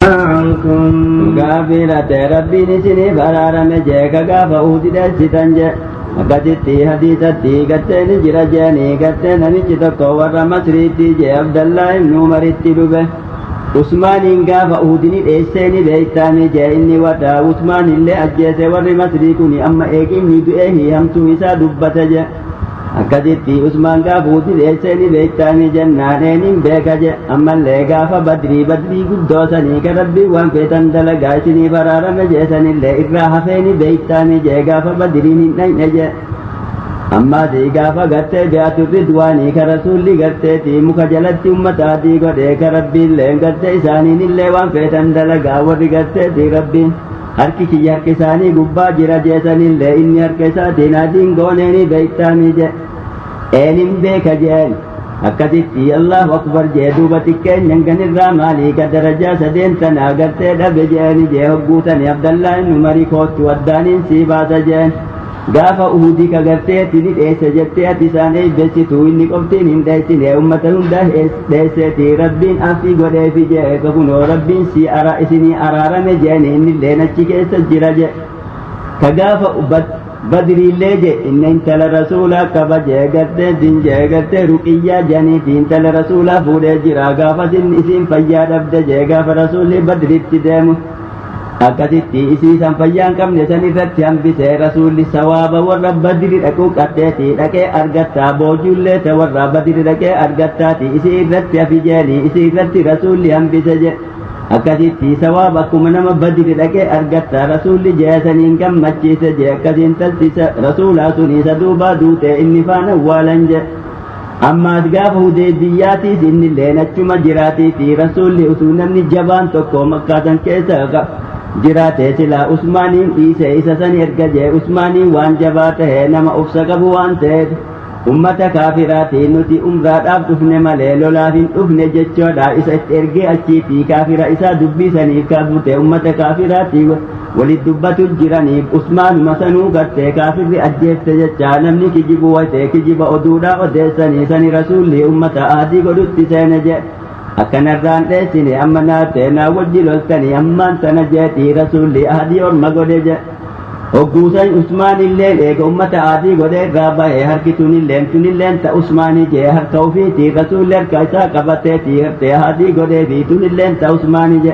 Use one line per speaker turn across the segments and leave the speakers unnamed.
عنكم
غافرة ربي نسني برارا مجيك غافا أودي دستان جي أكتتي حديثتي قتين جرجاني قتين نمجتك ورى مسريتي جي عبد الله بن عمر التلوبة عثمان غافا أودني إيساني بيتاني جي إني ودا عثمان اللي أجيس ورى مسريكني أما إيكني دؤيه همتو إسا دبت جي akkasitti usmaan gaafa uti dheessanii beektaanii jennaaneen beeka je ammallee gaafa badrii guddoo sanii ka rabbii waan feetan dalagaa isinii baraarame jeesanillee irraa hafeeni beektaanii jee gaafa badriin hin dhayne je ammaati gaafa gartee bi'atu ridwaanii ka rasuulli garteeti muka jalatti ummata adii godhee ka rabbiillee gartee isaaniinillee waan feetan dalagaa warri garteeti rabbiin harki kiyya harka isaanii gubbaa jira jeesanillee inni harka isaatiin adiin gooneeni beektaanii je eenin beeka jeen akkasitti allahu akbar jee duuba xiqqeenyan ganirraa maalii ka darajaa sadeen tanaa gartee dhabe jeeni jee hogguutani abdallaa inni umarii koottu addaaniin sii baasa jeen gaafa uhudii ka gartee tini dheesse jettee ati isaan eebbesitu inni qoftiin hin dheessine ummata hunda dheesseeti rabbiin afii godheefi jee ka kunoo rabbiin si isinii araarame jeeni innillee achi keessa jira je ka gaafa badriillee je inni intala rasuulaa qaba jee gartee din jee gartee ruqiyyaa janiiti intala rasuulaa fuudhee jira gaafa isin fayyaa dhabde jee gaafa rasuulli badritti deemu akkasitti isiisan fayyaan qabne san irratti hambisee rasuulli sawaaba warra badri dhaquu qaddeeti dhaqee argattaa boojuullee ta warra badri dhaqee argattaati isii irratti hafi jeeni isii irratti rasuulli hambise je akkasitti sawaaba akkuma nama badri dhaqee argattaa rasuulli jeesaniin gammachiise je akkasiin taltisa rasuulaa suniisa duubaa duute inni faana waalan je ammaas gaafa hudeebiyyaatiis innillee achuma jiraatiifi rasuulli utuu namni jabaan tokko makkaatan keessa jiraate silaa usmaaniin dhiise isa san erga jee usmaaniin waan jabaa tahee nama ufsa qabu waan ta'eef ummata kaafiraatiin nuti umraadhaaf dhufne malee lolaaf hin dhufne jechoodha isa itti ergee achiitii kaafira isaa dubbiisaniif kaafute ummata kaafiraatii walit dubbatu jiraniif usmaanuma sanuu gartee kaafirri ajjeefte jechaa namni kijibu wayte kijiba oduudhaa odeessanii sani rasuulli ummata aadii godhutti seene je akkanarraan dheessine amma naatee naa wajji loltanii ammaan sana jeetii rasuulli ahadii orma godhe je hogguusan usmaanillee eega ummata aadii godhe irraa bahee harki tunilleen ta usmaanii jee harka ufiitii rasuulli harka isaa qabateetii gartee ahadii godhee fi tunilleen ta usmaanii je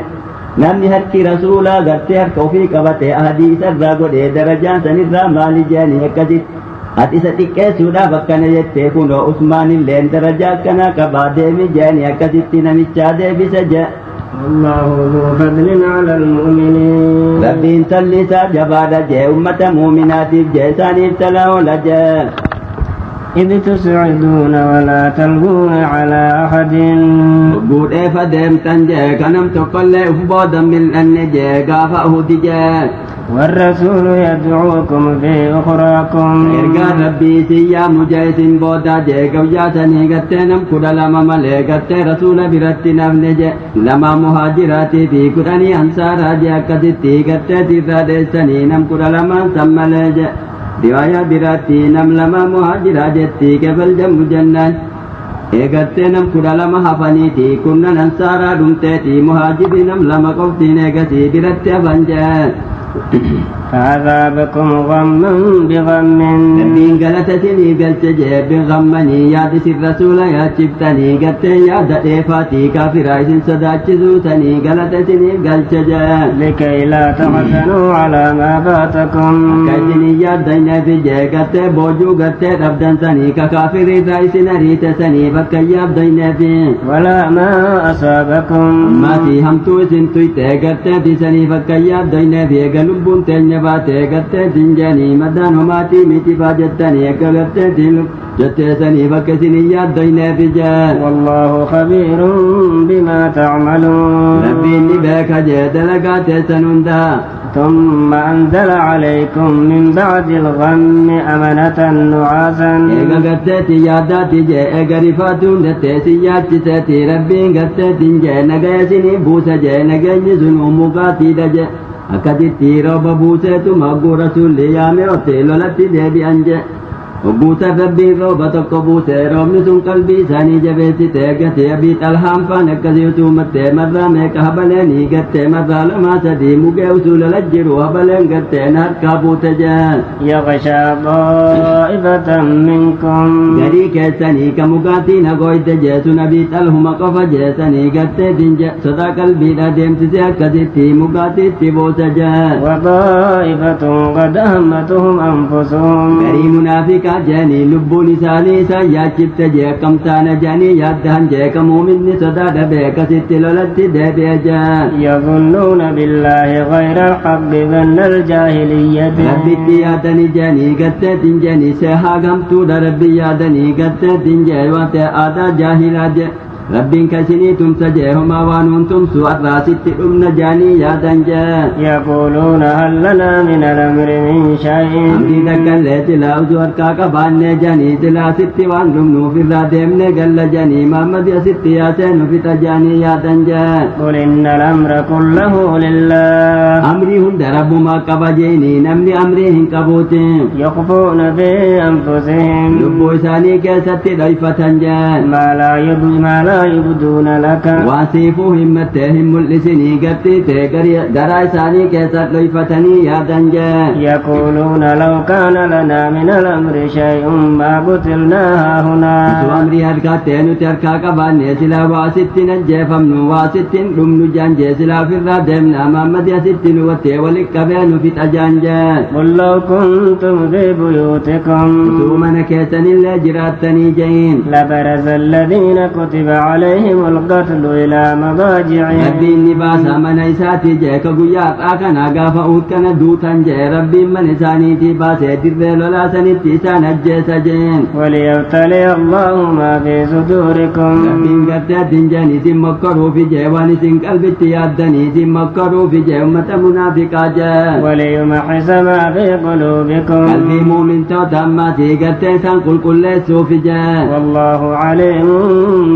namni harki rasuulaa gartee harka ufii qabate ahadii isarraa godhe darajaan sanirraa maali jeeni akkasitti ati isa xiqqeessuudhaaf akkana jettee kunoo usmaanilleen darajaa akkanaa qabaa deemi jeeni akkasitti namichaa deebise je
والله ذو فضل على المؤمنين
ربين تلسا جبادا جي أمة مؤمنات جيساني ابتلاو لجل
إذ تسعدون ولا تلقون على أحد
قود إيفا ديم تنجي كنم تقل إفبودا من أن جي قافا أهدي جي
والرسول يدعوكم في أخراكم
إرقى ربي سيا مجيس بودا جي قوجاتني قتنم كد لما ملي قت رسول برت نفنجي لما مهاجراتي في كدني أنصارا جي أكدتي قت تفادسني نم كد لما سملي رواية براتي نم لما مهاجرا جتي كفل جم جنان eegattee nam kudha lama hafaniiti kunnan ansaaraa dhumteeti muhaajirri nam lama qoftiin eegasii biratti hafan jee
فعذابكم غما بغم
ربين قالتني قلت جيب غمني يا دس الرسول يا شفتني قلت يا دفاتي كافر عيسى صداك زوتني قالتني قلت جيب
لكي لا تحزنوا على ما فاتكم
كيدني يا دينا في جيب قلت بوجو قلت أبدان سني ككافر رئيس نريت سني فكي أبدين في
ولا ما أصابكم
ما في همتو سنتوي قلت في سني فكي أبدين في قلوب تنيا baatee gartee dinjanii maddaan homaatii miti faa jettanii akka gartee diin jetteessanii bakka isin yaaddoyneef ijaan
والله خبير بما تعملون
rabbiin ni beeka jee dalagaa teessan hundaa
ثم أنزل عليكم من بعد الغم أمنة نعاسا
eega garteeti yaaddaati jee eega rifaatuun datteesi yaachiseeti rabbiin garteetiin jee nagaya isinii buusa jee nageenyi sun umugaatiidha jee akkasitti rooba buuseetu magguu rasuulli yaame otte lolatti deebi'an je وبوت ربي روبة قبوت رومن سن قلبي ساني جبيت تيغت يبيت الهام فانكزيوتو مت مرة ميك هبلني قت مرة لما تدي مقوسول لجر وهبلن قت نهر كابوت جان
يغشى طائفة منكم
غري كسني كمقاتي نقويت جيس نبيت الهم قف جيسني قت دنج صدا قلبي لا ديمت سيكزيتي مقاتي تبوت جان
وطائفة قد أهمتهم أنفسهم
غري منافق جاني لبو لساني سياجبت جيكم تانا جاني يادهن جيك مؤمن صدا دبيك ست لولت دبي جان
يظنون بالله غير الحق ظن الجاهلية
ربي يادني جاني قت جاني سيها قمتو ربي يادني قت جاني وانت آدا جاهلا ربين كسني تمسجهما وانتم سوء الراست أمن جاني يا دنجا
يقولون هل لنا من الأمر من شيء
أمري دكالت لا أزور كاكا بان جاني تلا ست وانتم نوفي الرادم نقل جاني محمد يا ست يا سين في تجاني يا دنجا
قل إن الأمر كله لله
أمري هم درب ما كبجيني نمني أمريهم كبوتين
يخفون في أنفسهم
لبو إساني كيست ضيفة جان
ما لا يبدون لك
واسيفو همتهم ملسني قبتي تيقري درا إساني كيست ضيفتني يا دنجا
يقولون لو كان لنا من الأمر شيء ما قتلنا هنا
سو أمري هركاتين تركا قباني سلا واسطين جيفمنو واسطين رمنو جانجي سلا في الرادمنا محمد يا ستين وتي ولكبين في تجانجا
قل لو كنتم في بيوتكم
سو من كيسن اللي جراتني جين
لبرز الذين كتب عليهم القتل إلى مضاجعهم
ربين نباسا من إساتي جيك قيات آكنا قافا أوتكنا دوتان جي ربين من إساني تباسي تربيل ولا سنتي سانجيس جين
وليبتلي الله ما في صدوركم
ربين قرتات جاني سمكروا في جيواني سن قلبتي يادني سمكروا في جي أمة منافقا جان
وليمحص ما في قلوبكم
قلبي مؤمن توتماتي قرتين سان كل سوفي جان
والله عليم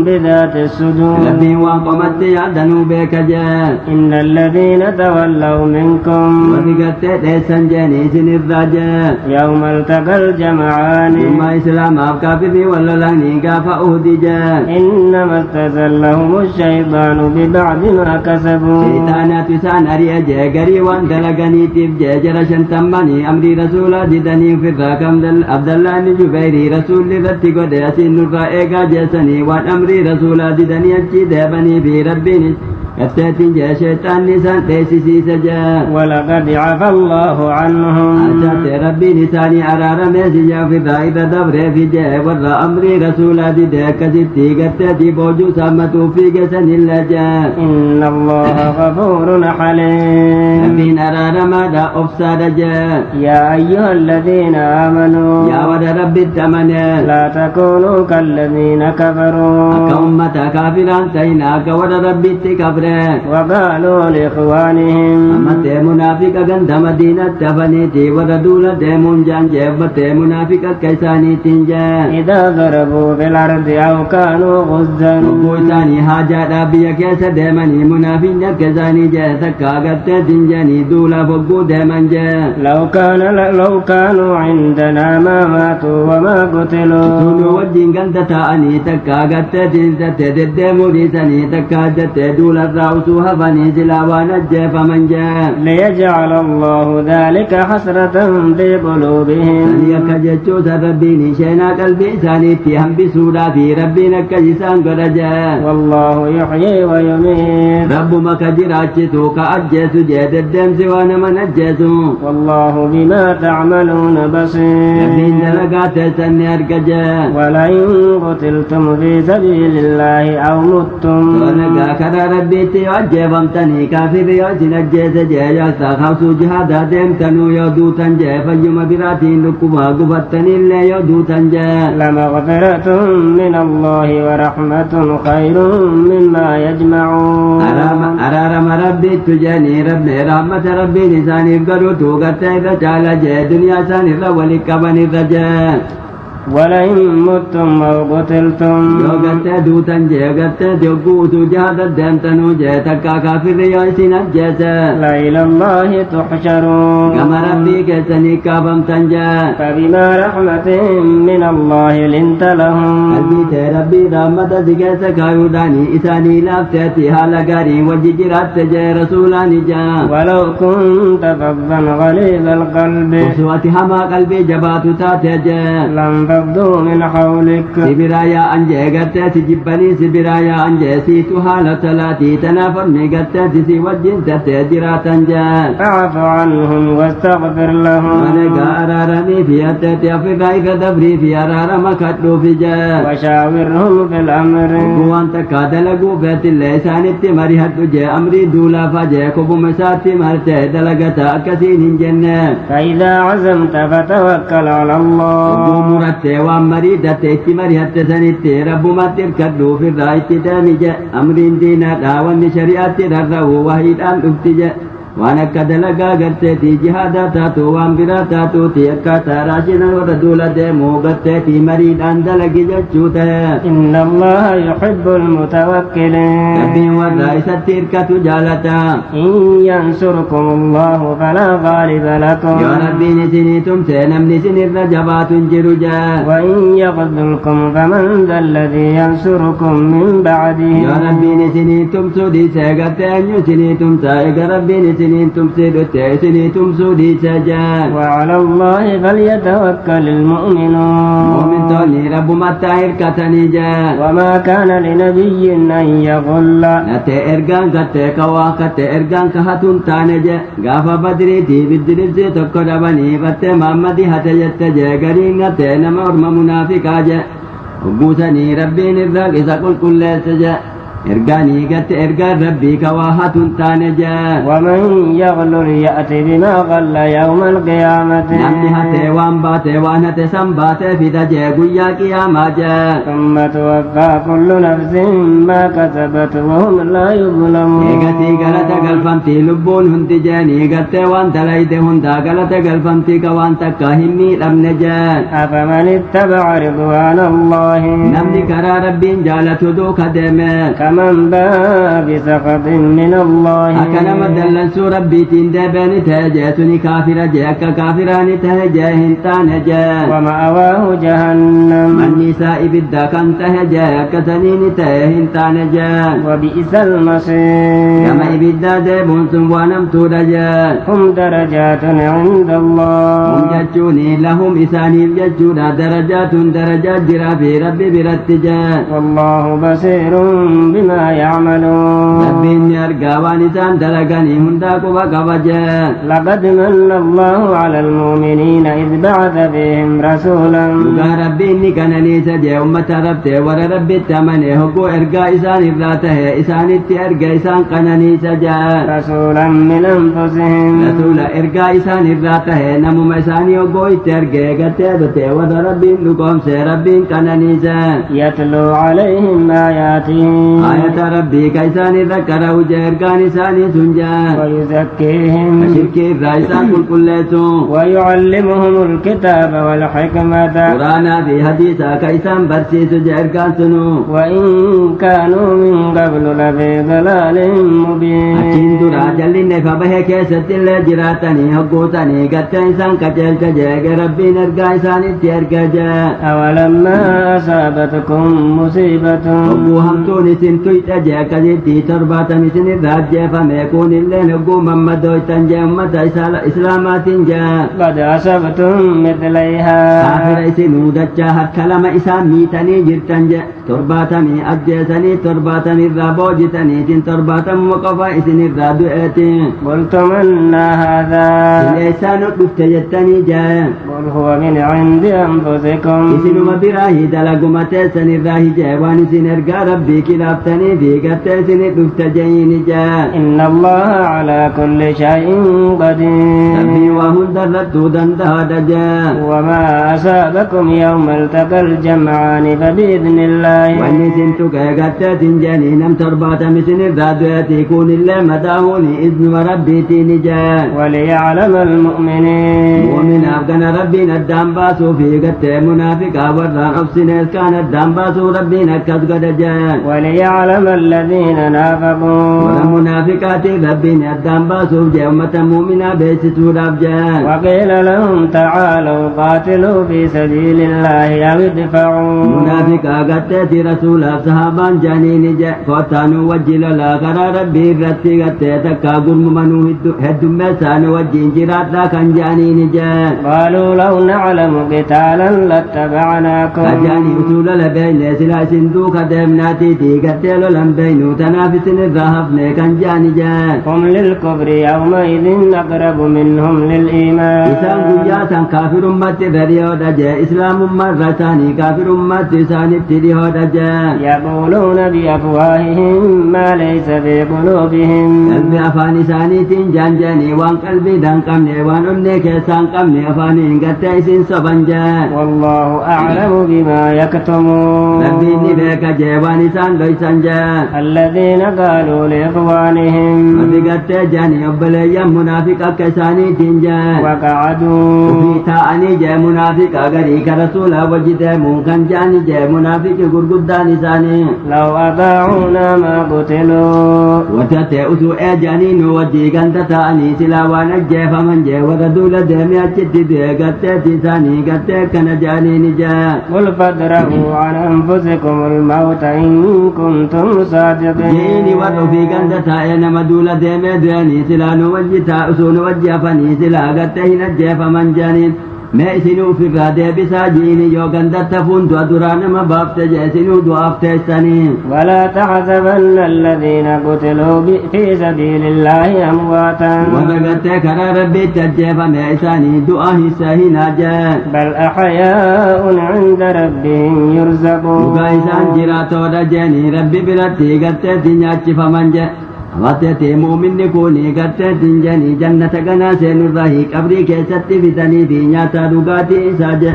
بذات الصدور
ربين وقمت يادنو بك جان
إن الذين تولوا منكم
وفي قرتات إسان جاني سن الرجان
يوم التقى الجمعان
ثم إسلام أبكافر ولا لغني قافا أهدي جان
إنما استزلهم الشيطان ببعض ما كسبوا
شيطانات سان أريا جاقري وان دلقني تيب جاجر شنتمني أمري رسولا ددني في الراكم عبد الله بن جبيري رسول لذتي قد يسين الرائقا جسني وان أمري رسولا ددني أجي دابني في ربيني كتاتين جا شيطان نسان تيسيسي سجا
ولقد عفى الله عنهم
أجات ربي نساني أرار ميسجا في ذائد دبر في جا ورى أمري رسولا ددك ستي كتاتي بوجو سامتو في قسن اللجا
إن الله غفور حليم
ربين أرار ماذا أفساد جا
يا أيها الذين آمنوا
يا ود ربي التمنى
لا تكونوا كالذين كفروا
أكأمة كافران تيناك ود ربي التكفر
وقالوا لإخوانهم
أمت منافق غند مدينة تفنيتي وردول ديمون جان جيبت منافق كيساني تنجان
إذا ضربوا في الأرض أو كانوا غزا
بوساني حاجة ربي كيس ديماني منافق كيساني جيسك قد تنجاني دولا فقو ديمان جان
لو كانوا عندنا ما ماتوا وما قتلوا
سونو وجين غند تاني تكا قد تنزت ديمو ديساني تكا جت دولا رأسوها بني زلاوان الجيف من جاء
ليجعل الله ذلك حسرة في قلوبهم
سنيك جتشو سربيني شينا قلبي سانيتي هم بسودا في ربنا كجسان قرجا
والله يحيي ويميت
رب مكجر أجسو كأجسو جيد الدم سوانا من أجسو
والله بما تعملون بصير
ربين دلقات سني أرقجا
ولئن قتلتم في سبيل الله أو متم
ونقا كذا ربيتي وجبمتني كافر يوسن الجيس جيجا ساخوسو جهادا ديمتنو يودو تنجي فيما براتين لكما قفتني اللي يودو تنجي
لمغفرة من الله ورحمة خير مما يجمعون
أرارم ربي تجاني ربي رحمة ربي نساني فقروا توقت إذا جال جي دنيا ساني رولي كبني رجال
ولئن متم أو قتلتم
يوغت دوتن جيغت يوغوت جهد الدمتنو جيتك كافر يوسين الجيسا
لإلى الله تحشرون
كما ربي كسني كابم تنجا
فبما رحمة من الله لنت لهم
قلبي ربي رحمة زكاة كايوداني إساني لافتتي حالا غاري وججرات تجي رسولاني جا
ولو كنت فظا غليظ القلب
وسواتي هما قلبي جبات تاتجا
لانفضوا من حولك
سبرايا أنجي قرتي سجبني سبرايا أنجي سيتو حالة تلاتي تنافرني قرتي سي وجين تتجرا تنجا
فاعف عنهم واستغفر لهم
ونقا أرارني في أتتي في رايك دبري في أرار مكتلو في جا
وشاورهم في الأمر
وان تكادلقوا بيت الليسان التمري هدو جي أمري دولا فجي كبو مساتي مرتي دلقتا أكسين جنة
فإذا عزمت فتوكل على الله
مرتي وان مريدة اتمري هتسانتي رب ما تركدو في الرأي تدامج أمرين دينا داوان شريعة ررهو وحيد أن افتج وانا كدلقا قرتي جهادا تاتو وان برا تاتو تيكا تاراشنا وردولا ديمو قرتي مريد أن دلقي جتشوتا
إن الله يحب المتوكلين
ربي والرئيس تركة جالتا
إن ينصركم الله فلا غالب لكم
يا ربي نسنيتم سينم نسن الرجبات جرجا
وإن يخذلكم فمن ذا الذي ينصركم من بعده
يا ربي نسنيتم سودي سيغتين يسنيتم سائق ربي نسنيتم سيدتي سنيتم سودي سجا
وعلى الله فليتوكل المؤمنون
مؤمن تولي رب متاهر كتنجا
وما كان لنبي أن يغل
نتي إرغان كتي كوا كتي إرغان كهتون تانجا غافا بدري دي بدرس تقربني بات محمدي هتجت جاغرين نتي نمورم منافقا جا وقوسني ربي نرغاق إذا كل سجا إرغاني قت إرغان ربي كواهتون تانجا
ومن يغلل يأتي بما غل يوم القيامة
نمني هتي وان باتي وان هتي سنباتي في دجا قويا قياما جا
ثم توفى كل نفس ما كسبت وهم لا يظلمون
إيغتي غلطة قلفمتي لبون هندي جاني غتي وان تلايدي هندا غلطة قلفمتي كوان تكاهمي لم نجان
أفمن اتبع رضوان الله
نمني كرا ربين جالت دوك ديمي
كمن باء بسخط من الله
أكنا مدلن سو ربي تندبني تهجتني كافرة جاك كافراني تهجا هنتان جا
ومأواه جهنم
من نساء بدا كان تهجا كسنين تهنتان جا
وبئس المصير
كما إبدا ديبون سنوانم تورجا
هم درجات عند الله
هم جتشوني لهم إساني جتشونا درجات درجات جرا في ربي برتجا
والله بصير بما يعملون
ربين يرقى وانسان دلقني هنداك وقفجا
لقد من الله على المؤمنين إذ بعث فيهم رسولا
يا ربي إني كان لي سجى أمة ربتي ور ربي التمني هكو إرقى إسان إبراته إسان إرقى إسان قنني سجى
رسولا من أنفسهم
رسول إرقى إسان إبراته نمو مساني هكو إترقى قتيبته ور ربي لكم سي ربي قنني سجى
يتلو عليهم آياته
آية ربي كيسان ذكر وجرقان إساني سنجا
ويزكيهم
شركي الرئيسان كل
ويعلمهم الكتاب والحكمة
قرانا في حديثا كيسان برسيس جرقان سنو
وإن كانوا من قبل لفي ضلال مبين
أكين درا جلين فبه كيست اللي جراتني حقوتني قد إنسان كجل كجاق ربي نرقى إنسان اتيرقى جا
أولما أصابتكم مصيبة
أبو همتوني سنتويت أجاك جدي ترباتني سن الرجاء فما يكون اللي نقو ممدو تنجا أمة إسلامات جا
قد أصبتم مثليها
كافر إسنو دجا هكلم إسان ميتني جرتن جا ترباتني أجيسني ترباتني الرابوجتني سن ترباتن وقفا إسن الرادوئتي
قلتم أن هذا
إليسان أفتجتني جا
قل هو من عند أنفسكم
إسنو مبراهي دلقمتي سن الراهي جا وانسن إرقى ربي كلافت باتني في قتسني دفتجين جاء
إن الله على كل شيء قدير
ربي وهن درت دنده دجاء
وما أصابكم يوم التقى الجمعان فبإذن الله
واني سنتك قتت جاني نم تربات مسن الرادوات يكون الله مداهوني إذن وربي تنجاء
وليعلم المؤمنين
مؤمن أفغان ربي ندام باسو في قت منافق وران أفسنس كان الدام باسو ربي نكت قد جاء
وليعلم الذين نافقوا
والمنافقات ربي ندام باسو جاء مؤمنا بيسسو رب جاء
وقيل لهم تعالوا قاتلوا في سبيل الله أو ادفعوا
منافقا قتت رسول صحابان جانين جاء قتانوا وجل لا قرى ربي رتي قتت كاقرم منو هدم مسان وجين جرات لا كان جانين جاء
قالوا لو نعلم قتالا لاتبعناكم
أجاني أصول لبين سلا سندوك دمناتي تي قتل لم بينو تنافس الذهب كان جاني جاء
هم للكفر يومئذ أقرب منهم للإيمان
إسان قياسا كافر أمت بريو دجا إسلام مرتاني كافر أمت إسان ابتديو دجا
يقولون بأفواههم ما ليس في قلوبهم
قلبي أفاني ساني تنجان جاني وان قلبي دان قمني وان أمني كيسان قمني أفاني انقتايسين سبنجا
والله أعلم بما يكتمون
ربي نبيك جيوان إسان ليسان جا
الذين قالوا لإخوانهم
ربي قد جاني أبلي منافق كيساني تنجا
وقعدوا
وفي تاني جاء منافق أغري كرسول وجد ممكن جاني جاء منافق قرقدان إساني
لو أطاعونا ما قتلوا
وتتأسوا أجاني نوجي كنت تاني سلا ونجي فمن جي وردول دمي أجد قد تساني قد كان جاني نجا
قل فادرؤوا عن أنفسكم الموت إن كنتم صادقين
جيني ورفي كنت تاين مدول دمي داني سلا نوجي تأسوا نوجي فني سلا قد نجي فمن جاني ما إسنو في الرادة بساجيني يو قندت فندو أدران ما بابت جيسنو دعافت السنين
ولا تحسبن الذين قتلوا في سبيل الله أمواتا
وبقت كرا ربي تجيب ما إساني دعاه ساهنا جاء
بل أحياء عند ربهم يرزقون
وقايسان جراتو رجاني ربي براتي قد تنياتش فمن جاء واتتي مؤمن كوني قد تنجني جنة قنا سين الرهي قبري كيست فتني في نياتا دقاتي إساجة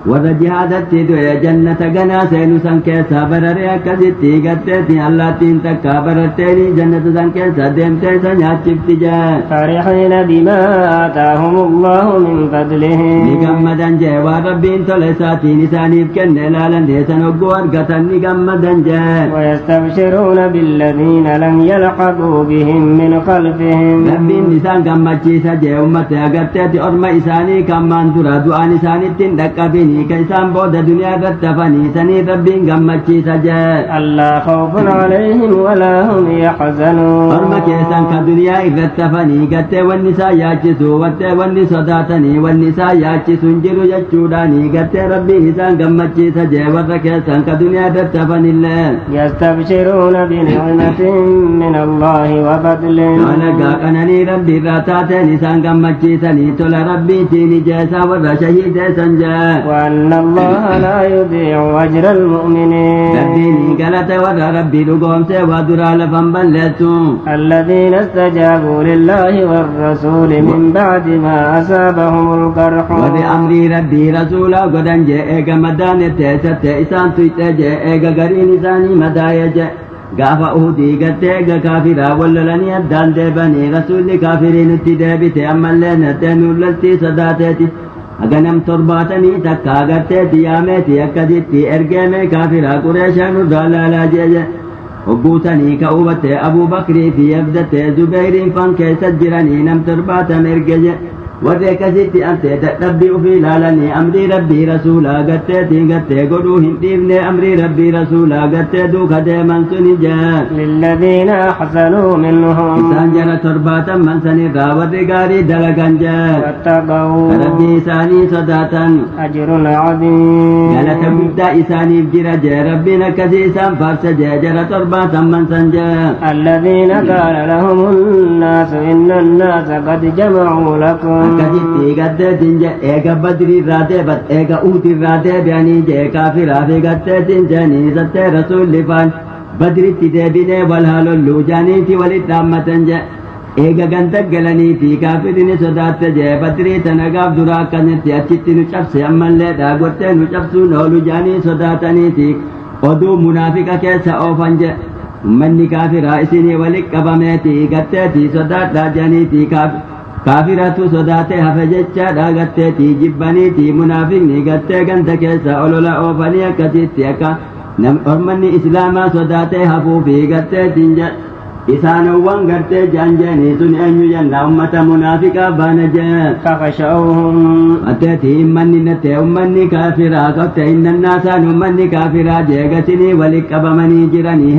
ورجهادتي دوية جنة قنا سين سنكيسا برري أكسيتي قد تني الله تنتكا برتيني جنة سنكيسا ديمتي سنياتشف تجاه
فرحين بما آتاهم الله من فضله
نقمدن جوا ربين تلساتي نساني بكن لالا ديسان وقوار قتن نقمدن جوا
ويستبشرون بالذين لم يلحقوا بهم من خلفهم
ربين نسان قمتشيسا جي أمتي أغتت أرمى إساني كمان ترى دعان إساني تندك بني كيسان بود دنيا غتفني سني ربين قمتشيسا جي
ألا خوف عليهم ولا هم يحزنون
أرمى كيسان كدنيا غتفني قت والنساء ياچسو وت والنساء صداتني والنساء ياچسو انجلو يچوداني قت ربين نسان قمتشيسا جي ورى كيسان كدنيا غتفني الله
يستبشرون بنعمة من الله وفضل
ولقى كنني ربي راتاتي نسان قمتشيسني تول ربي تيني جيسا ورى شهيد سنجا
وأن الله لا يضيع أجر المؤمنين
ربيني قالت ورى ربي لقوم سوى درى لفن بلتو
الذين استجابوا لله والرسول من بعد ما أصابهم القرح
وبأمر ربي رسولا قدن جاء مدان تيست إسان سويت جاء قرين إساني مدايا جاء قافا أهدي قد تيغ كافرا وللني أدان ديبني رسول كافرين اتدابت أما لنا تنول للتي صداتي أغنم ترباتني تكا قرتي يامتي أكدتي إرقامي كافرا قريشان الرلالا جيجا وقوتني كأوبت أبو بكر في يبدت زبير فان كيس جراني نم تربات مرقجا ورّيك ستي أنت تتبئ في لالني أمري ربي رسولا قتتي قدو هنديبني أمري ربي رسولا قتتو خديما سنجا
للذين أحسنوا منهم
سانجر ترباتا من سنرا والرقاري دلقا جا
واتقوا
ربي إساني صداتا
أجر عظيم
قالت مبدا إساني بجرجا ربنا كسيسان فارس جاجر ترباتا من سنجا
الذين قال لهم الناس إن الناس قد جمعوا لكم
akkasitti gaddeetiin je eega badrii irraa deebat eega uutii irraa deebi'anii jee kaafiraa fi gaddeetiin jeeni sattee rasuulli faan badritti deebinee wal halolluu jaaniiti walit dhaammatan je eega ganda galaniiti kaafirri sodaatte je badrii tana gaaf duraa akkanitti achitti nu cabse ammallee dhaagortee nu cabsuun oolu jaanii sodaataniiti oduu munaafiqa keessa oofan je ummanni kaafiraa isinii walit qabameeti gatteeti sodaadhaa janiiti kaafiratu sodaatee hafe jecha dhaagatteeti jibbaniiti munaafiqni gattee ganda keessa olola oofanii akkasitti akka ormanni islaamaa sodaatee hafuufi gatteetiin je isaanowwan gartee jaanjeeni sun eenyu jenna ummata munaafiqaa baana jee
فغشوهم
atteeti ummanni natte ummanni kaafiraa qotte innannaasaan ummanni kaafiraa jeegasinii walit qabamanii jiranii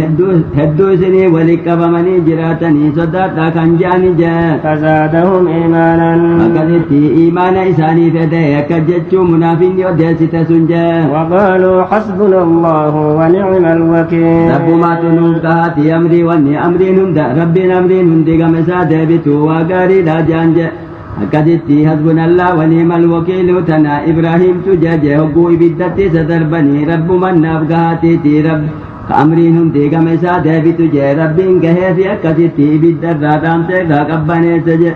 hedduu isinii walit qabamanii jiraatanii sodaadhaa kan jaani jee
فزادهم إيمانا
akkasitti iimaana isaanii fedhe akka jechuu munaafiqni odeessite sun jee
وقالوا حسبنا الله ونعم الوكيل
rabbumaatu nuuf gahaati amrii wanni amriin hunda rabbiin amriin hundi gama isaa deebitu waa gaariidha jaan je akkasitti hasbunallah wa ni'mal wakiilu tana ibraahimtu jeje hogguu ibiddatti isa darbanii rabbuman naaf gahaatiiti rabbi ka amriin hundi gama isaa deebitu je rabbiin gaheefi akkasitti ibiddarraa dhaamtee irraa qabbaneesse je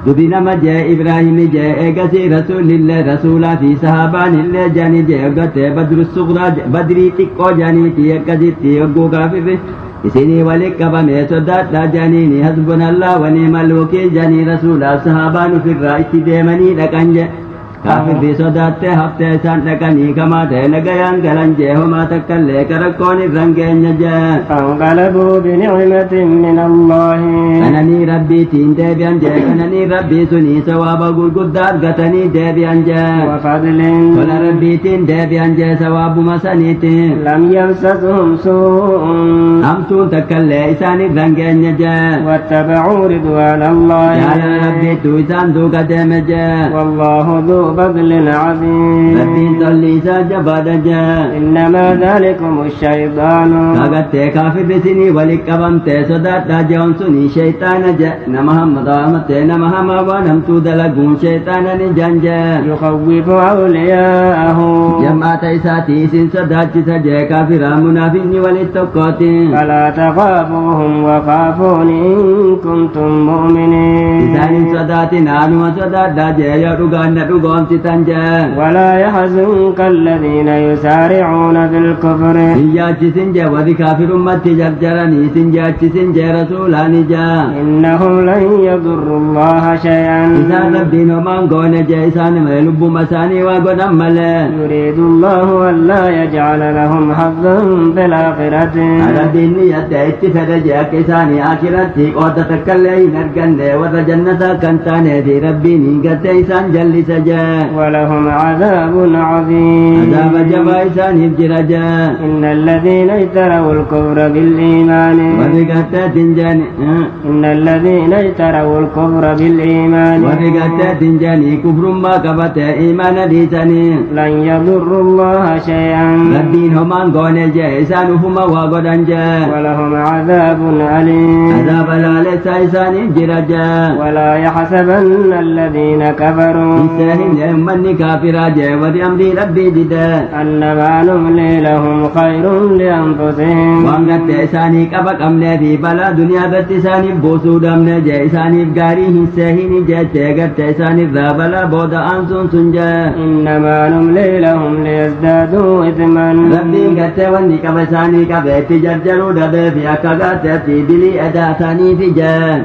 dubi nama je ibraahimi je eegasi rasulillee rasuulaa fi sahaabaan illee jani je eegate badru suqraa badrii xiqqoo janiiti akkasitti hogguu kaafirri isinii walit qabame sodaadhaa janiini hasbunallah wa ni'mal wakiil janii rasuulaaf sahaabaan ofirraa itti deemanii dhaqan je kaafirri sodaattee haftee isaan dhaqanii kamaa ta'e nagayaan galan jee homaa takkallee karakkoon irran geenya jee
فانقلبوا بنعمة من الله
kananii rabbiitiin deebi'an jee kananii rabbii sunii sawaaba gurguddaa argatanii deebi'an jee
وفضل
tola rabbiitiin deebi'an jee sawaabuma saniitiin
لم يمسسهم سوء
hamtuun takkallee isaan irran geenya jee
واتبعوا رضوان الله
jaalala rabbiittu isaan duuka deeme jee
والله ذو فضل عظيم
rabbiin tolli isaa jabaadha jee
إنما ذلكم الشيطان
kagattee kaafirri isinii walit qabamtee sodaadhaa je'on sunii sheeyxaana je nama hammaxaamattee nama hamaa waan hamtuu dalaguun sheeyxaana ni janje
يخوف أولياءه
jamaata isaatii isin sodaachisa jee kaafiraa munaafiqni walit tokkooti
فلا تخافوهم وخافون إن كنتم مؤمنين
isaanin sodaatin aanuma sodaadhaa jee yoo dhugaan na dhugoomsitan jee
ولا يحزنك الذين يسارعون في الكفر
hin jaachisin jee warri kaafirummatti jarjaranii sin jaachisin jee rasuulaani jaa
إنهم لن يضروا الله شيئا
isaan rabbiin homaan goone jee isaan malee lubbuma isaanii waa godhan malee
يريد الله ألا يجعل لهم حظا في الآخرة
rabbiin niyyadde itti fedhe jee akka isaanii akiratti qooda takkallee hin arganne warra jannataa kan taaneefi rabbiin hin gatte isaan jallisa jee
ولهم عذاب عظيم
عذاب جبا isaaniif jira jee
إن الذين اشتروا الكفر بالإيمان
warri gatteetin jeeni
إن الذين اشتروا الكفر بالإيمان
warri gatteetin jeeni kufrummaa qabate imaana dhiisanii
لن يضروا الله شيئا
rabbiin homaan goone jee isaan ufuma waa godhan jee
ولهم عذاب أليم
عذاب laalessaa isaaniif jira jee
ولا يحسبن الذين كفروا
isaanin ummanni kaafiraa jee warri amrii rabbii dide
أنما نملي لهم خير لأنفسهم
waan gatte isaanii qaba qabnee fi balaa duniyaa irratti isaaniif buusuu dhabne jee isaaniif gaarii hin seehini jettee gatte isaanirraa balaa booda aansuun sun jee
إنما نملي لهم ليزدادوا إثما
rabbiin gattee wanni qaba isaanii qabeetti jarjaruu dhabee fi akka gaatteetti dilii edaa isaaniifi jee